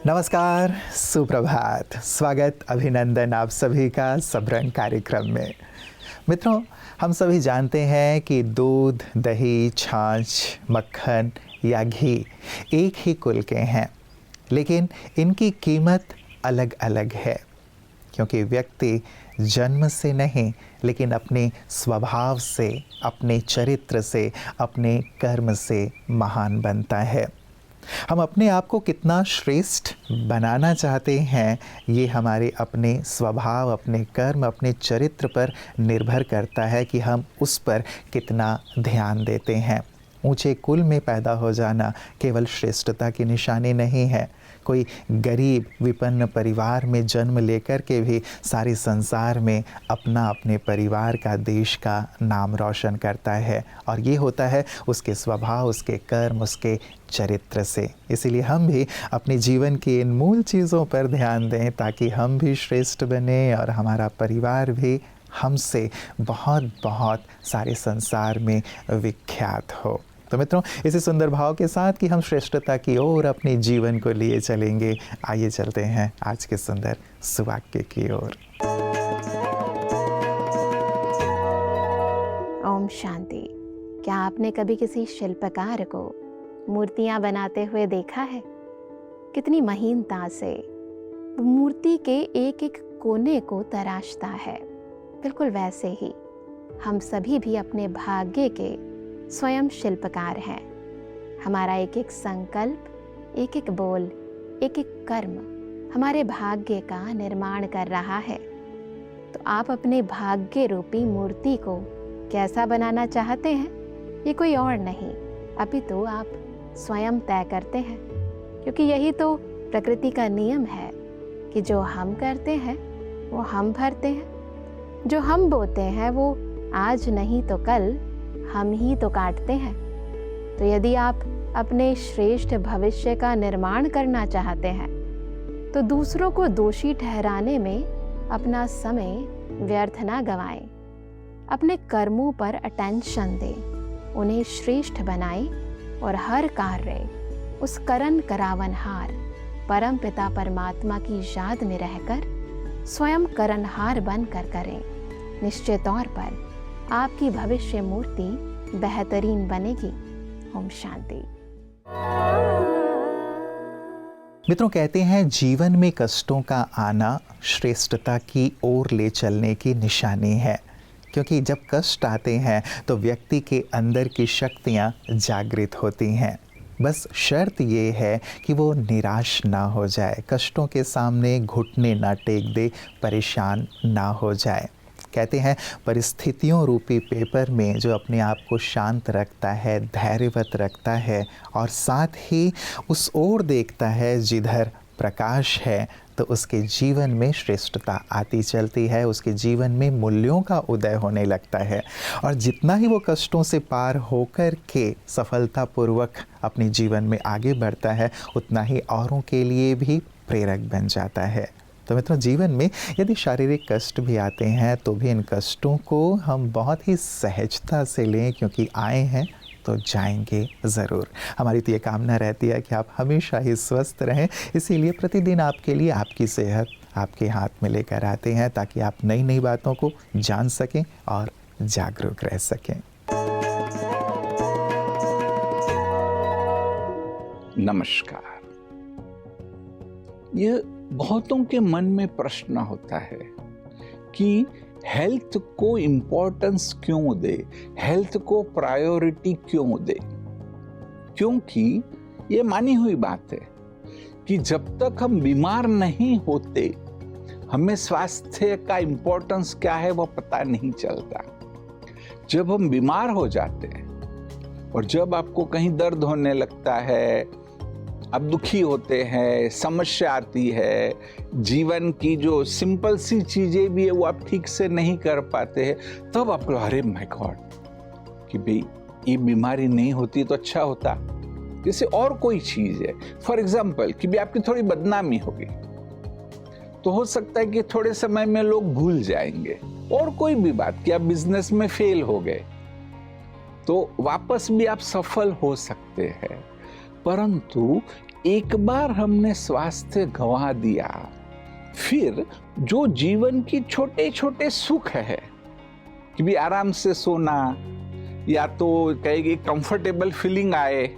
नमस्कार, सुप्रभात, स्वागत, अभिनंदन आप सभी का सबरंग कार्यक्रम में। मित्रों, हम सभी जानते हैं कि दूध, दही, छाछ, मक्खन या घी एक ही कुल के हैं, लेकिन इनकी कीमत अलग अलग है, क्योंकि व्यक्ति जन्म से नहीं लेकिन अपने स्वभाव से, अपने चरित्र से, अपने कर्म से महान बनता है। हम अपने आप को कितना श्रेष्ठ बनाना चाहते हैं, ये हमारे अपने स्वभाव, अपने कर्म, अपने चरित्र पर निर्भर करता है कि हम उस पर कितना ध्यान देते हैं। ऊंचे कुल में पैदा हो जाना केवल श्रेष्ठता की निशानी नहीं है। कोई गरीब विपन्न परिवार में जन्म लेकर के भी सारे संसार में अपने परिवार का, देश का नाम रोशन करता है, और ये होता है उसके स्वभाव, उसके कर्म, उसके चरित्र से। इसीलिए हम भी अपने जीवन की इन मूल चीज़ों पर ध्यान दें ताकि हम भी श्रेष्ठ बने और हमारा परिवार भी हमसे बहुत बहुत सारे संसार में विख्यात हो। तो मित्रों, इसी सुंदर भाव के साथ कि हम श्रेष्ठता की ओर अपने जीवन को लिए चलेंगे, आइए चलते हैं आज के सुंदर सुवाक्य की ओर। ओम शांति। क्या आपने कभी किसी शिल्पकार को मूर्तियां बनाते हुए देखा है? कितनी महीनता से मूर्ति के एक एक कोने को तराशता है। बिल्कुल वैसे ही हम सभी भी अपने भाग्य के स्वयं शिल्पकार हैं। हमारा एक एक संकल्प, एक एक बोल, एक एक कर्म हमारे भाग्य का निर्माण कर रहा है। तो आप अपने भाग्य रूपी मूर्ति को कैसा बनाना चाहते हैं, ये कोई और नहीं, अभी तो आप स्वयं तय करते हैं। क्योंकि यही तो प्रकृति का नियम है कि जो हम करते हैं वो हम भरते हैं। जो हम बोते हैं वो आज नहीं तो कल हम ही तो काटते हैं। तो यदि आप अपने श्रेष्ठ भविष्य का निर्माण करना चाहते हैं तो दूसरों को दोषी ठहराने में अपना समय व्यर्थ ना गंवाएं। अपने कर्मों पर अटेंशन दें, उन्हें श्रेष्ठ बनाएं और हर कार्य उस करन करावनहार परम पिता परमात्मा की याद में रहकर स्वयं करनहार बनकर करें। निश्चित तौर पर आपकी भविष्य मूर्ति बेहतरीन बनेगी। ओम शांति। मित्रों, कहते हैं जीवन में कष्टों का आना श्रेष्ठता की ओर ले चलने की निशानी है, क्योंकि जब कष्ट आते हैं तो व्यक्ति के अंदर की शक्तियाँ जागृत होती हैं। बस शर्त ये है कि वो निराश ना हो जाए, कष्टों के सामने घुटने ना टेक दे, परेशान ना हो जाए। कहते हैं परिस्थितियों रूपी पेपर में जो अपने आप को शांत रखता है, धैर्यवत रखता है और साथ ही उस ओर देखता है जिधर प्रकाश है, तो उसके जीवन में श्रेष्ठता आती चलती है, उसके जीवन में मूल्यों का उदय होने लगता है। और जितना ही वो कष्टों से पार होकर के सफलतापूर्वक अपने जीवन में आगे बढ़ता है, उतना ही औरों के लिए भी प्रेरक बन जाता है। तो मित्रों, जीवन में यदि शारीरिक कष्ट भी आते हैं तो भी इन कष्टों को हम बहुत ही सहजता से लें, क्योंकि आए हैं तो जाएंगे ज़रूर। हमारी तो ये कामना रहती है कि आप हमेशा ही स्वस्थ रहें, इसीलिए प्रतिदिन आपके लिए आपकी सेहत आपके हाथ में लेकर आते हैं ताकि आप नई नई बातों को जान सकें और जागरूक रह सकें। नमस्कार। यह बहुतों के मन में प्रश्न होता है कि हेल्थ को इम्पोर्टेंस क्यों दे, हेल्थ को प्रायोरिटी क्यों दे। क्योंकि ये मानी हुई बात है कि जब तक हम बीमार नहीं होते हमें स्वास्थ्य का इम्पोर्टेंस क्या है वो पता नहीं चलता। जब हम बीमार हो जाते हैं और जब आपको कहीं दर्द होने लगता है, आप दुखी होते हैं, समस्या आती है, जीवन की जो सिंपल सी चीजें भी है वो आप ठीक से नहीं कर पाते हैं, तब आपको अरे माय गॉड कि भाई ये बीमारी नहीं होती तो अच्छा होता। जैसे और कोई चीज है, फॉर एग्जाम्पल कि भी आपकी थोड़ी बदनामी होगी तो हो सकता है कि थोड़े समय में लोग भूल जाएंगे। और कोई भी बात कि आप बिजनेस में फेल हो गए तो वापस भी आप सफल हो सकते हैं। परंतु एक बार हमने स्वास्थ्य गंवा दिया, फिर जो जीवन की छोटे छोटे सुख है कि भी आराम से सोना, या तो कहेगी कंफर्टेबल फीलिंग आए,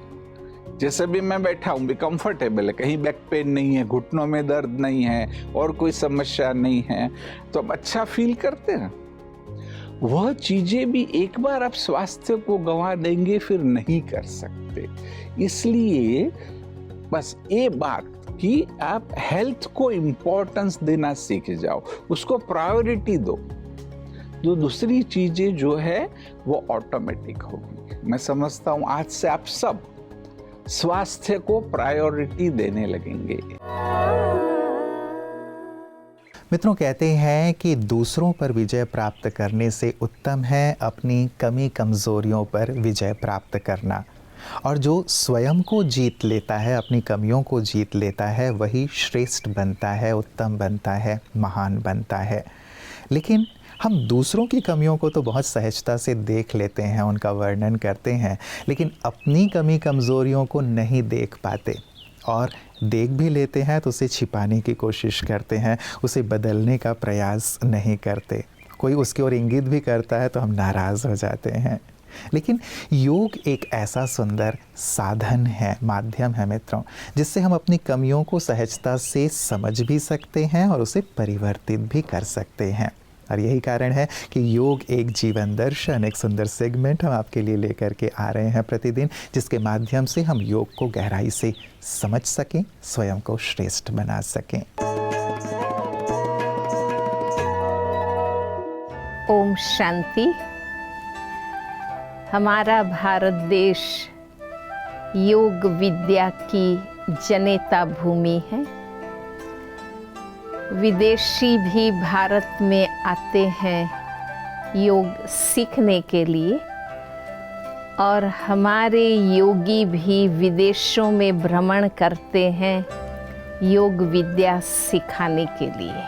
जैसे भी मैं बैठा हूं भी कंफर्टेबल है, कहीं बैक पेन नहीं है, घुटनों में दर्द नहीं है और कोई समस्या नहीं है, तो अब अच्छा फील करते हैं। वह चीजें भी एक बार आप स्वास्थ्य को गंवा देंगे फिर नहीं कर सकते। इसलिए बस ये बात कि आप हेल्थ को इम्पोर्टेंस देना सीख जाओ, उसको प्रायोरिटी दो, जो दूसरी चीजें जो है वो ऑटोमेटिक होगी। मैं समझता हूं आज से आप सब स्वास्थ्य को प्रायोरिटी देने लगेंगे। मित्रों, कहते हैं कि दूसरों पर विजय प्राप्त करने से उत्तम है अपनी कमी कमजोरियों पर विजय प्राप्त करना। और जो स्वयं को जीत लेता है, अपनी कमियों को जीत लेता है, वही श्रेष्ठ बनता है, उत्तम बनता है, महान बनता है। लेकिन हम दूसरों की कमियों को तो बहुत सहजता से देख लेते हैं, उनका वर्णन करते हैं, लेकिन अपनी कमी कमज़ोरियों को नहीं देख पाते, और देख भी लेते हैं तो उसे छिपाने की कोशिश करते हैं, उसे बदलने का प्रयास नहीं करते। कोई उसकी ओर इंगित भी करता है तो हम नाराज़ हो जाते हैं। लेकिन योग एक ऐसा सुंदर साधन है, माध्यम है मित्रों, जिससे हम अपनी कमियों को सहजता से समझ भी सकते हैं और उसे परिवर्तित भी कर सकते हैं। और यही कारण है कि योग एक जीवन दर्शन, एक सुंदर सेगमेंट हम आपके लिए लेकर के आ रहे हैं प्रतिदिन, जिसके माध्यम से हम योग को गहराई से समझ सकें, स्वयं को श्रेष्ठ बना सकें। ओम शांति। हमारा भारत देश योग विद्या की जनेता भूमि है। विदेशी भी भारत में आते हैं योग सीखने के लिए, और हमारे योगी भी विदेशों में भ्रमण करते हैं योग विद्या सिखाने के लिए।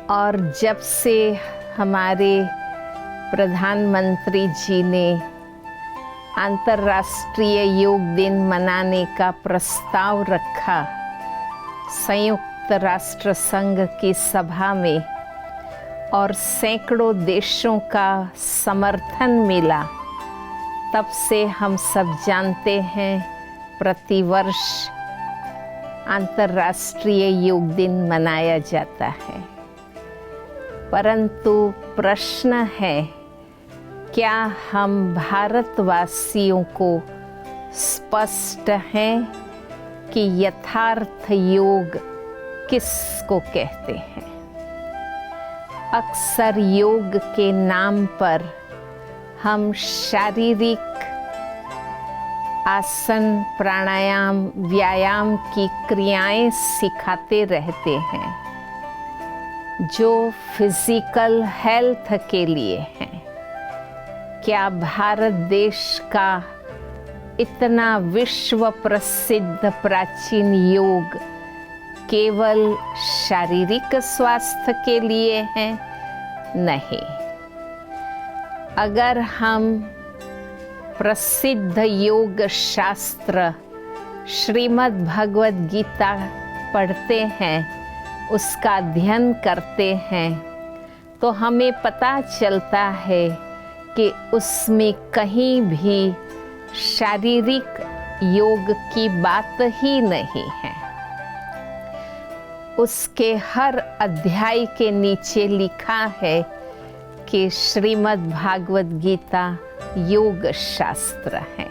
और जब से हमारे प्रधानमंत्री जी ने अंतर्राष्ट्रीय योग दिन मनाने का प्रस्ताव रखा संयुक्त राष्ट्र संघ की सभा में, और सैकड़ों देशों का समर्थन मिला, तब से हम सब जानते हैं प्रतिवर्ष अंतर्राष्ट्रीय योग दिन मनाया जाता है। परंतु प्रश्न है, क्या हम भारतवासियों को स्पष्ट हैं कि यथार्थ योग किसको कहते हैं? अक्सर योग के नाम पर हम शारीरिक आसन, प्राणायाम, व्यायाम की क्रियाएं सिखाते रहते हैं, जो फिजिकल हेल्थ के लिए हैं। क्या भारत देश का इतना विश्व प्रसिद्ध प्राचीन योग केवल शारीरिक स्वास्थ्य के लिए है? नहीं। अगर हम प्रसिद्ध योग शास्त्र श्रीमद् भगवद गीता पढ़ते हैं, उसका अध्ययन करते हैं, तो हमें पता चलता है कि उसमें कहीं भी शारीरिक योग की बात ही नहीं है। उसके हर अध्याय के नीचे लिखा है कि श्रीमद् भागवत गीता योग शास्त्र है,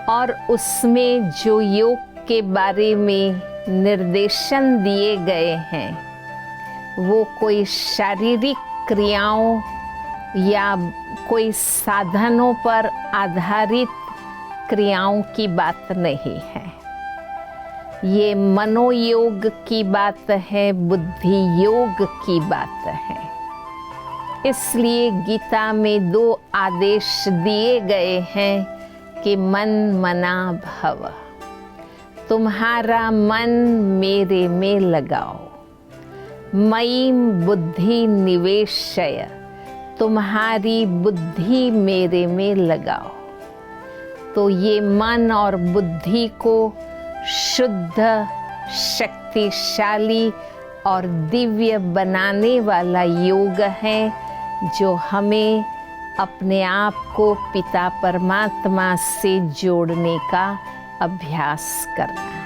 और उसमें जो योग के बारे में निर्देशन दिए गए हैं, वो कोई शारीरिक क्रियाओं या कोई साधनों पर आधारित क्रियाओं की बात नहीं है। ये मनोयोग की बात है, बुद्धि योग की बात है। इसलिए गीता में 2 आदेश दिए गए हैं कि मन मना भव, तुम्हारा मन मेरे में लगाओ। मयीम बुद्धि निवेशय, तुम्हारी बुद्धि मेरे में लगाओ। तो ये मन और बुद्धि को शुद्ध, शक्तिशाली और दिव्य बनाने वाला योग है, जो हमें अपने आप को पिता परमात्मा से जोड़ने का अभ्यास करना है।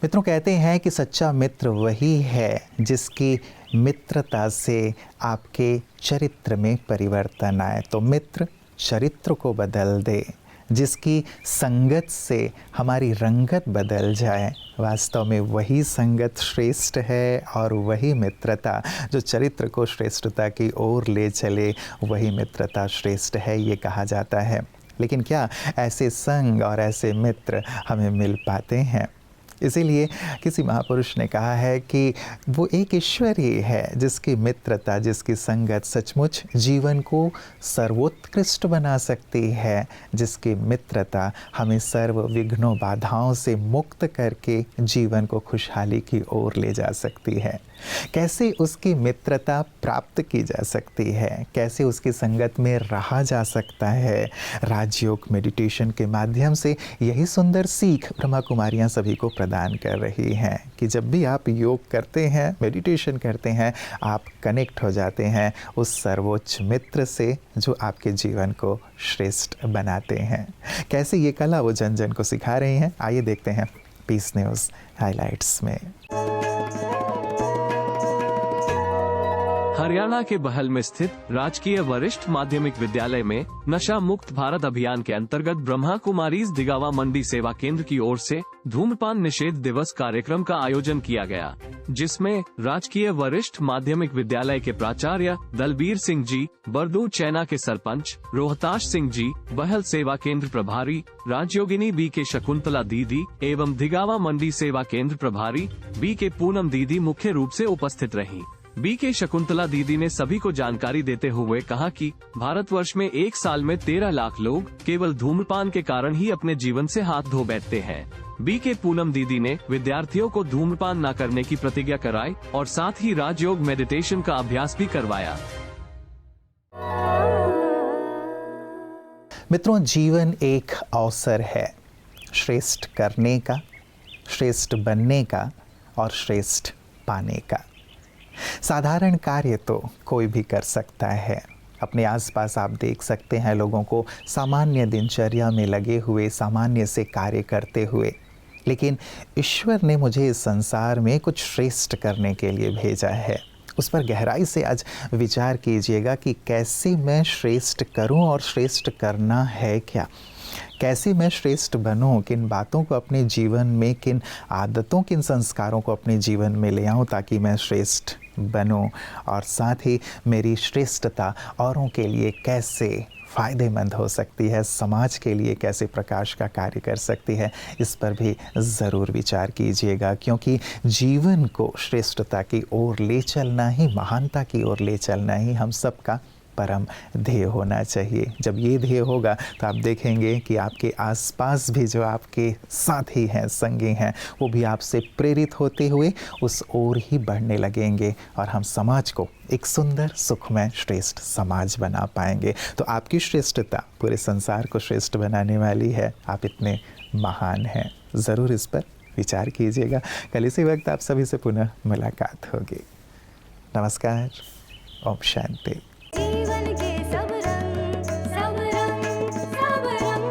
मित्रों, कहते हैं कि सच्चा मित्र वही है जिसकी मित्रता से आपके चरित्र में परिवर्तन आए। तो मित्र चरित्र को बदल दे, जिसकी संगत से हमारी रंगत बदल जाए। वास्तव में वही संगत श्रेष्ठ है और वही मित्रता जो चरित्र को श्रेष्ठता की ओर ले चले, वही मित्रता श्रेष्ठ है, ये कहा जाता है। लेकिन क्या ऐसे संग और ऐसे मित्र हमें मिल पाते हैं? इसीलिए किसी महापुरुष ने कहा है कि वो एक ईश्वर ही है जिसकी मित्रता, जिसकी संगत सचमुच जीवन को सर्वोत्कृष्ट बना सकती है, जिसकी मित्रता हमें सर्व विघ्नों बाधाओं से मुक्त करके जीवन को खुशहाली की ओर ले जा सकती है। कैसे उसकी मित्रता प्राप्त की जा सकती है, कैसे उसकी संगत में रहा जा सकता है? राजयोग मेडिटेशन के माध्यम से यही सुंदर सीख ब्रह्मा कुमारियाँ सभी को प्रदान कर रही हैं कि जब भी आप योग करते हैं, मेडिटेशन करते हैं, आप कनेक्ट हो जाते हैं उस सर्वोच्च मित्र से जो आपके जीवन को श्रेष्ठ बनाते हैं। कैसे ये कला वो जन जन को सिखा रही हैं, आइए देखते हैं पीस न्यूज़ हाइलाइट्स में। हरियाणा के बहल में स्थित राजकीय वरिष्ठ माध्यमिक विद्यालय में नशा मुक्त भारत अभियान के अंतर्गत ब्रह्मा कुमारीज दिगावा मंडी सेवा केंद्र की ओर से धूम्रपान निषेध दिवस कार्यक्रम का आयोजन किया गया, जिसमें राजकीय वरिष्ठ माध्यमिक विद्यालय के प्राचार्य दलबीर सिंह जी, बरदू चैना के सरपंच रोहताश सिंह जी, बहल सेवा केंद्र प्रभारी राजयोगिनी बी के शकुंतला दीदी एवं दिगावा मंडी सेवा केंद्र प्रभारी बी के पूनम दीदी मुख्य रूप से उपस्थित रहीं। बी के शकुंतला दीदी ने सभी को जानकारी देते हुए कहा कि भारतवर्ष में एक साल में 13 लाख लोग केवल धूम्रपान के कारण ही अपने जीवन से हाथ धो बैठते हैं। बी के पूनम दीदी ने विद्यार्थियों को धूम्रपान न करने की प्रतिज्ञा कराई और साथ ही राजयोग मेडिटेशन का अभ्यास भी करवाया। मित्रों, जीवन एक अवसर है श्रेष्ठ करने का, श्रेष्ठ बनने का और श्रेष्ठ पाने का। साधारण कार्य तो कोई भी कर सकता है। अपने आसपास आप देख सकते हैं लोगों को सामान्य दिनचर्या में लगे हुए, सामान्य से कार्य करते हुए, लेकिन ईश्वर ने मुझे इस संसार में कुछ श्रेष्ठ करने के लिए भेजा है। उस पर गहराई से आज विचार कीजिएगा कि कैसे मैं श्रेष्ठ करूं और श्रेष्ठ करना है क्या, कैसे मैं श्रेष्ठ बनूं, किन बातों को अपने जीवन में, किन आदतों, किन संस्कारों को अपने जीवन में ले आऊं ताकि मैं श्रेष्ठ बनूं, और साथ ही मेरी श्रेष्ठता औरों के लिए कैसे फ़ायदेमंद हो सकती है, समाज के लिए कैसे प्रकाश का कार्य कर सकती है, इस पर भी ज़रूर विचार कीजिएगा। क्योंकि जीवन को श्रेष्ठता की ओर ले चलना ही, महानता की ओर ले चलना ही हम सबका परम ध्येय होना चाहिए। जब ये ध्येय होगा तो आप देखेंगे कि आपके आसपास भी जो आपके साथी हैं, संगी हैं, वो भी आपसे प्रेरित होते हुए उस ओर ही बढ़ने लगेंगे और हम समाज को एक सुंदर, सुखमय, श्रेष्ठ समाज बना पाएंगे। तो आपकी श्रेष्ठता पूरे संसार को श्रेष्ठ बनाने वाली है। आप इतने महान हैं। ज़रूर इस पर विचार कीजिएगा। कल इसी वक्त आप सभी से पुनः मुलाकात होगी। नमस्कार। ओम शांति। जीवन के सब रंग, सब रंग, सब रंग।